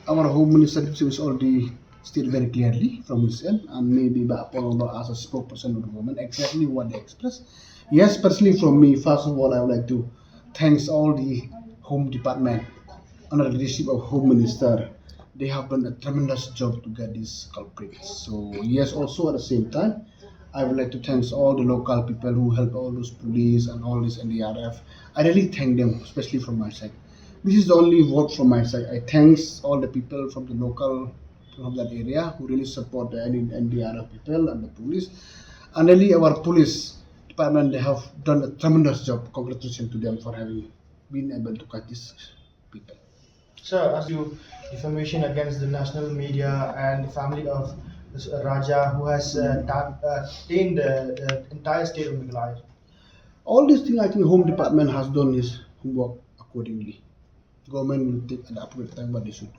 our Home Minister is already stated very clearly from his end, and maybe Apollo as a spokesperson of the government, exactly what they express. Yes, personally from me, first of all, I would like to thanks all the Home Department under the leadership of Home Minister. They have done a tremendous job to get these culprits. So yes, also at the same time, I would like to thank all the local people who help all those police and all this Ndrf. I really thank them, especially from my side. This is the only word from my side. I thanks all the people from the local from that area who really support the NDRF people and the police. And really our police department, they have done a tremendous job. Congratulations to them for having been able to catch these people. Sir, as you defamation against the national media and the family of this Raja who has tainted the entire state of Meghalaya. All these things I think Home Department has done his homework accordingly. Government will take at the appropriate time what they should do.